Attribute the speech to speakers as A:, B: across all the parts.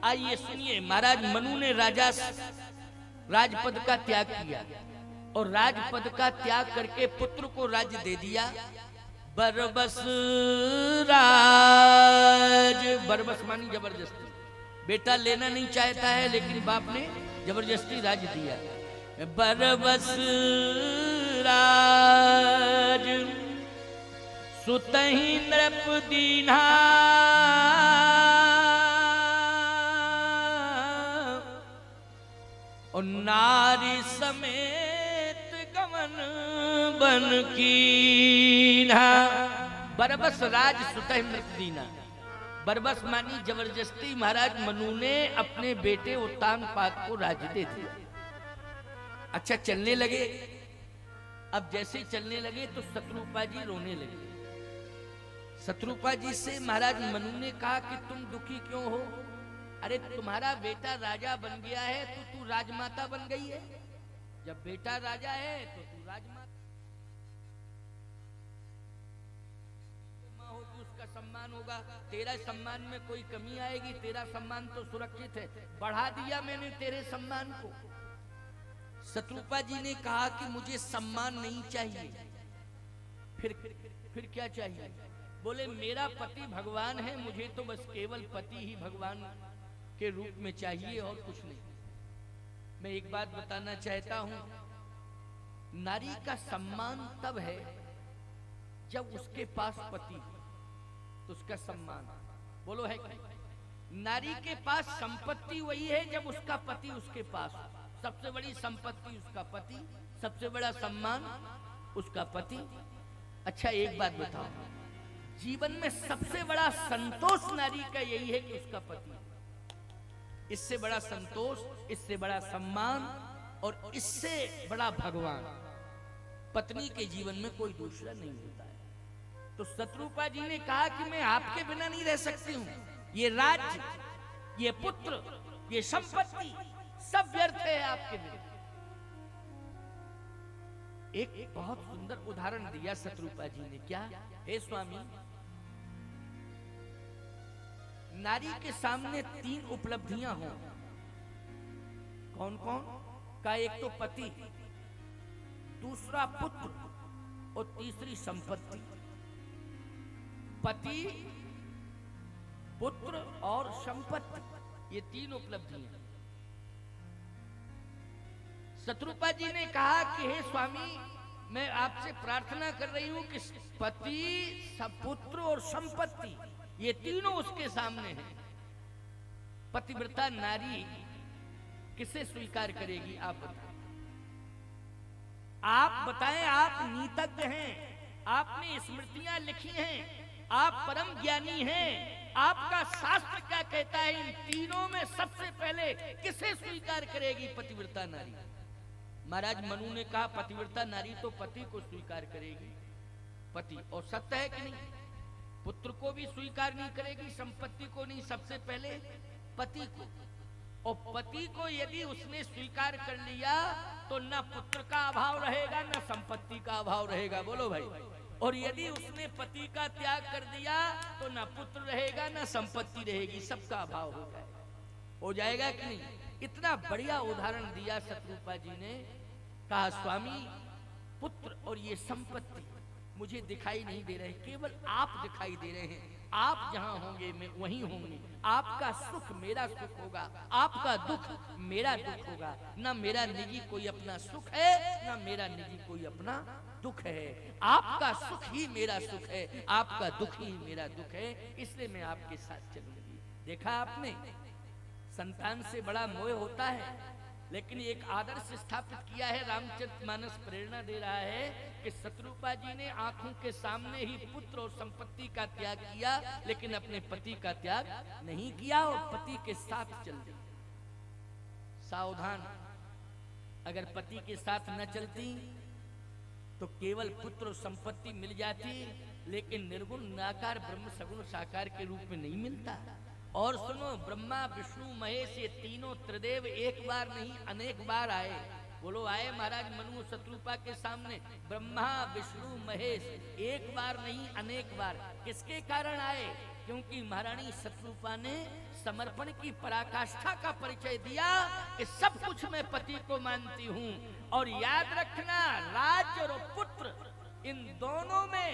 A: आइए सुनिए, महाराज मनु ने राजपद का त्याग किया और राजपद का त्याग करके पुत्र को राज्य दे दिया। बरबस मानी जबरदस्ती, बेटा लेना नहीं चाहता है लेकिन बाप ने जबरदस्ती राज्य दिया। बरबस राज सुतहि नृप दीन्हा, और नारी समेत गमन बन कीन्हा। बरबस राज सुतहि नृप दीन्हा, बरबस मानी जबरदस्ती महाराज मनु ने अपने बेटे उत्तानपाद को राज्य दे दिया। अच्छा चलने लगे, अब जैसे चलने लगे तो शत्रुपा जी रोने लगे। शत्रुपा जी से महाराज मनु ने कहा कि तुम दुखी क्यों हो? अरे तुम्हारा बेटा राजा बन गया है तो तू राजमाता बन गई है। जब बेटा राजा है तो तू राजमाता हो, तो उसका सम्मान होगा। तेरा सम्मान में कोई कमी आएगी? तेरा सम्मान तो सुरक्षित है, बढ़ा दिया मैंने तेरे सम्मान को। शत्रुपा जी ने कहा कि मुझे सम्मान नहीं चाहिए, फिर क्या चाहिए? बोले मेरा पति भगवान है, मुझे तो बस केवल पति ही भगवान के रूप में चाहिए और कुछ नहीं। मैं एक बात बताना चाहता हूं, नारी का सम्मान तब है जब उसके पास पति, तो उसका सम्मान बोलो है कि? नारी के पास संपत्ति वही है जब उसका पति उसके पास। सबसे बड़ी संपत्ति उसका पति, सबसे बड़ा सम्मान उसका पति। अच्छा एक बात बताओ, जीवन में सबसे बड़ा संतोष नारी का यही है कि उसका पति। इससे बड़ा संतोष, इससे बड़ा सम्मान और इससे बड़ा भगवान पत्नी के जीवन में कोई दूसरा नहीं होता है। तो शत्रुपा जी ने कहा कि मैं आपके बिना नहीं रह सकती हूं। ये राज्य, ये पुत्र, ये संपत्ति सब व्यर्थ है आपके बिना। एक बहुत सुंदर उदाहरण दिया शत्रुपा जी ने। क्या? हे स्वामी, नारी के सामने 3 उपलब्धियां हों, कौन कौन का? एक तो पति, दूसरा पुत्र और तीसरी संपत्ति। पति, पुत्र और संपत्ति, ये 3 उपलब्धियां। शत्रुपा जी ने कहा कि हे स्वामी, मैं आपसे प्रार्थना कर रही हूं कि पति, पुत्र और संपत्ति ये तीनों उसके सामने हैं। पतिव्रता नारी किसे स्वीकार करेगी? आप बताएं, आप बताएं। आप नीतज्ञ हैं, आपने स्मृतियां लिखी हैं, आप परम ज्ञानी हैं। आपका शास्त्र क्या कहता है? इन तीनों में सबसे पहले किसे स्वीकार करेगी पतिव्रता नारी? महाराज मनु ने कहा पतिव्रता नारी तो पति को स्वीकार करेगी, पति। और सत्य है कि नहीं? पुत्र को भी स्वीकार नहीं करेगी, संपत्ति को नहीं, सबसे पहले पति को। और पति को यदि उसने स्वीकार कर लिया तो न पुत्र का अभाव रहेगा, न संपत्ति का अभाव रहेगा। बोलो भाई। और यदि उसने पति का त्याग कर दिया तो न पुत्र रहेगा, न संपत्ति रहेगी, सबका अभाव हो जाएगा कि नहीं? इतना बढ़िया उदाहरण दिया शत्रुपा जी ने। कहा स्वामी, पुत्र और ये संपत्ति मुझे दिखाई नहीं दे रहे, केवल आप दिखाई दे रहे हैं। आप जहां होंगे मैं वहीं होंगी। आपका सुख मेरा सुख होगा, आपका दुख मेरा दुख होगा। ना मेरा निजी कोई अपना सुख है, ना मेरा निजी कोई अपना दुख है। आपका सुख ही मेरा सुख है, आपका दुख ही मेरा दुख है, इसलिए मैं आपके साथ चलूंगी। देखा आपने, संतान से बड़ा मोह होता है, लेकिन एक आदर्श स्थापित किया है। रामचरितमानस प्रेरणा दे रहा है कि शत्रुपा जी ने आंखों के सामने ही पुत्र और संपत्ति का त्याग किया, लेकिन अपने पति का त्याग नहीं किया और पति के साथ चल दी। सावधान, अगर पति के साथ न चलती तो केवल पुत्र और संपत्ति मिल जाती, लेकिन निर्गुण निराकार ब्रह्म सगुण साकार के रूप में नहीं मिलता। और सुनो, ब्रह्मा विष्णु महेश ये तीनों त्रिदेव एक बार नहीं अनेक बार आए। बोलो आए महाराज मनु शत्रुपा के सामने ब्रह्मा विष्णु महेश एक बार नहीं अनेक बार। किसके कारण आए? क्योंकि महारानी शत्रुपा ने समर्पण की पराकाष्ठा का परिचय दिया कि सब कुछ मैं पति को मानती हूं। और याद रखना, राज्य और पुत्र इन दोनों में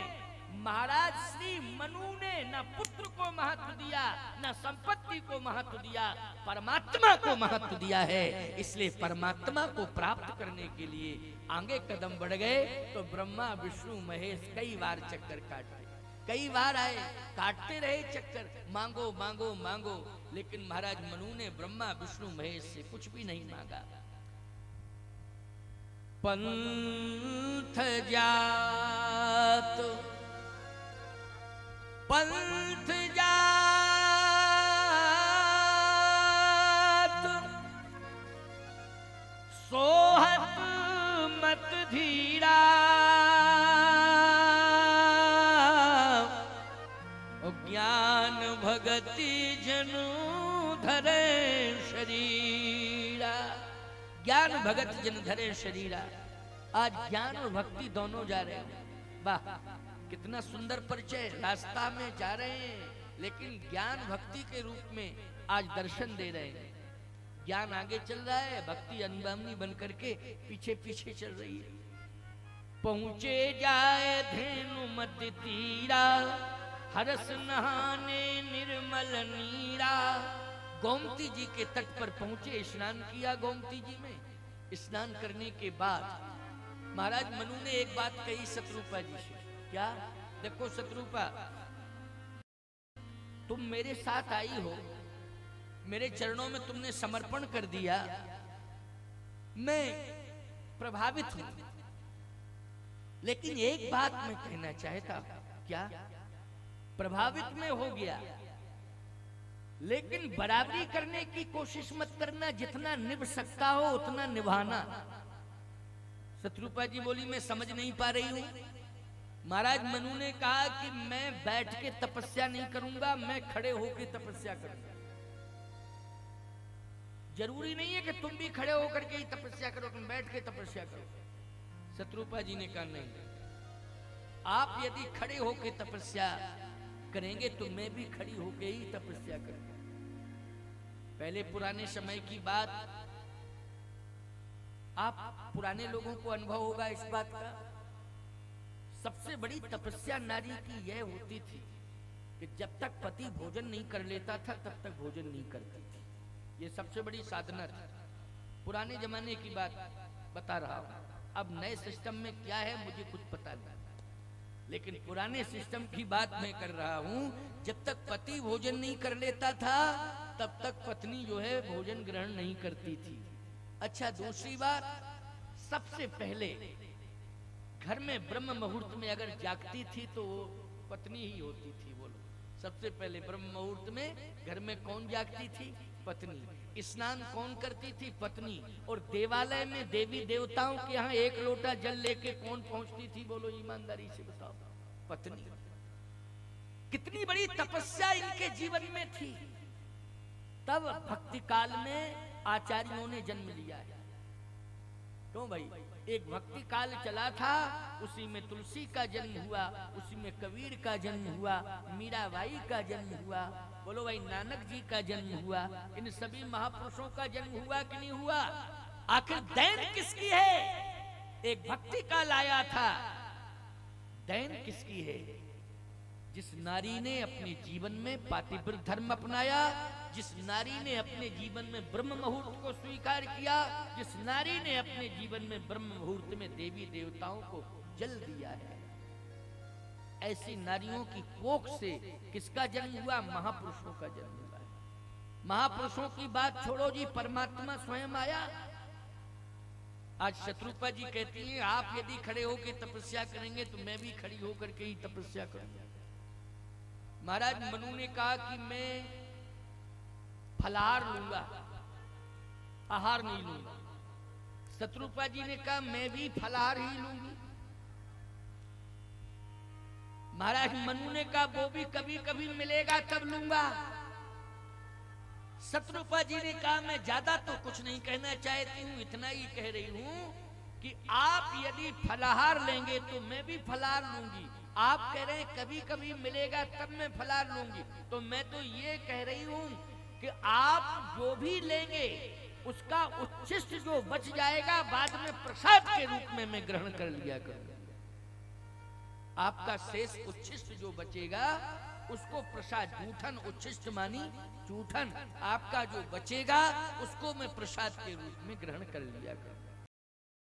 A: महाराज श्री मनु ने न पुत्र को महत्व दिया, न संपत्ति को महत्व दिया, परमात्मा को महत्व दिया है। इसलिए परमात्मा को प्राप्त करने के लिए आगे कदम बढ़ गए। तो ब्रह्मा विष्णु महेश कई बार चक्कर काटे, कई बार आए, काटते रहे चक्कर, मांगो मांगो मांगो, लेकिन महाराज मनु ने ब्रह्मा विष्णु महेश से कुछ भी नहीं मांगा। पंथ जात पंथ जात सोहत मत धीरा, ज्ञान भगति जनु धरे शरीरा। ज्ञान भगत जन धरे शरीरा। आज ज्ञान और भक्ति दोनों जा रहे हैं। वाह, कितना सुंदर परिचय। रास्ता में जा रहे हैं लेकिन ज्ञान भक्ति के रूप में आज दर्शन दे रहे हैं। ज्ञान आगे चल रहा है, भक्ति अनुगामी बन करके पीछे पीछे चल रही है। पहुंचे जाए धेनु मत तीरा, हरस नहाने निर्मल नीरा। गोमती जी के तट पर पहुंचे, स्नान किया गोमती जी में। स्नान करने के बाद महाराज मनु ने एक बात कही शत्रुपा जी से। क्या? देखो शत्रुपा, तुम मेरे साथ आई हो, मेरे चरणों में तुमने समर्पण कर दिया, मैं प्रभावित हूं, लेकिन एक बात मैं कहना चाहता। क्या? प्रभावित में हो गया, लेकिन बराबरी करने की कोशिश मत करना। जितना निभ सकता हो उतना निभाना। शत्रुपा जी बोली, मैं समझ नहीं पा रही हूं। महाराज मनु ने कहा कि मैं बैठ के तपस्या नहीं करूंगा, मैं खड़े होकर तपस्या करूंगा। जरूरी नहीं है कि तुम भी खड़े होकर के ही तपस्या करो, तुम बैठ के तपस्या करो। शत्रुपा जी ने कहा नहीं, आप यदि खड़े होकर तपस्या करेंगे तो मैं भी खड़ी होकर ही तपस्या करूंगा। पहले पुराने समय की बात, आप पुराने लोगों को अनुभव होगा इस बात का। सबसे बड़ी तपस्या नारी की यह होती थी कि जब तक पति भोजन नहीं कर लेता था तब तक भोजन नहीं करती थी। ये सबसे बड़ी साधना थी। पुराने जमाने की बात बता रहा हूं। अब नए सिस्टम में क्या है मुझे कुछ पता नहीं, लेकिन पुराने सिस्टम की बात मैं कर रहा हूं। जब तक पति भोजन नहीं कर लेता था तब तक पत्नी जो है भोजन ग्रहण नहीं करती थी। अच्छा, दूसरी बात, सबसे पहले घर में ब्रह्म मुहूर्त में अगर जागती थी तो पत्नी ही होती थी। बोलो, सबसे पहले ब्रह्म मुहूर्त में घर में कौन जागती थी? पत्नी। स्नान कौन करती थी? पत्नी। और देवालय में देवी देवताओं के यहाँ एक लोटा जल लेके कौन पहुंचती थी? बोलो ईमानदारी से बताओ। पत्नी। कितनी बड़ी तपस्या इनके जीवन में थी। तब भक्ति काल में आचार्यों ने जन्म लिया है। क्यों भाई? एक भक्ति काल चला था, उसी में तुलसी का जन्म हुआ, उसी में कबीर का जन्म हुआ, मीराबाई का जन्म हुआ, बोलो भाई नानक जी का जन्म हुआ। इन सभी महापुरुषों का जन्म हुआ कि नहीं हुआ? आखिर दैन किसकी है? एक भक्ति काल आया था, दैन किसकी है? जिस नारी ने अपने जीवन में पातिव्रत धर्म अपनाया, जिस नारी ने अपने जीवन में ब्रह्म मुहूर्त को स्वीकार किया, जिस नारी ने अपने जीवन में ब्रह्म मुहूर्त में देवी देवताओं को जल दिया है, ऐसी नारियों की कोख से किसका जन्म हुआ? महापुरुषों का जन्म हुआ है। महापुरुषों की बात छोड़ो जी, परमात्मा स्वयं आया। आज शत्रुपा जी कहती हैं आप यदि खड़े होकर तपस्या करेंगे तो मैं भी खड़ी होकर के ही तपस्या करूंगा। महाराज मनु ने कहा कि मैं फलाहार लूंगा, आहार नहीं लूंगा। शत्रुपा जी ने कहा मैं भी फलाहार ही लूंगी। महाराज मनु ने कहा वो भी कभी कभी मिलेगा तब लूंगा। शत्रुपा जी ने कहा मैं ज्यादा तो कुछ नहीं कहना चाहती हूं, इतना ही कह रही हूं कि आप यदि फलाहार लेंगे तो मैं भी फलाहार लूंगी, आप कह रहे हैं कभी कभी मिलेगा तब मैं फलार लूंगी, तो मैं तो ये कह रही हूं कि आप जो भी लेंगे उसका उच्छिष्ट जो बच जाएगा बाद में प्रसाद के रूप में मैं ग्रहण कर लिया करूंगा। आपका शेष उच्छिष्ट जो बचेगा उसको प्रसाद, जूठन उच्छिष्ट मानी जूठन, आपका जो बचेगा उसको मैं प्रसाद के रूप में ग्रहण कर लिया करूंगा।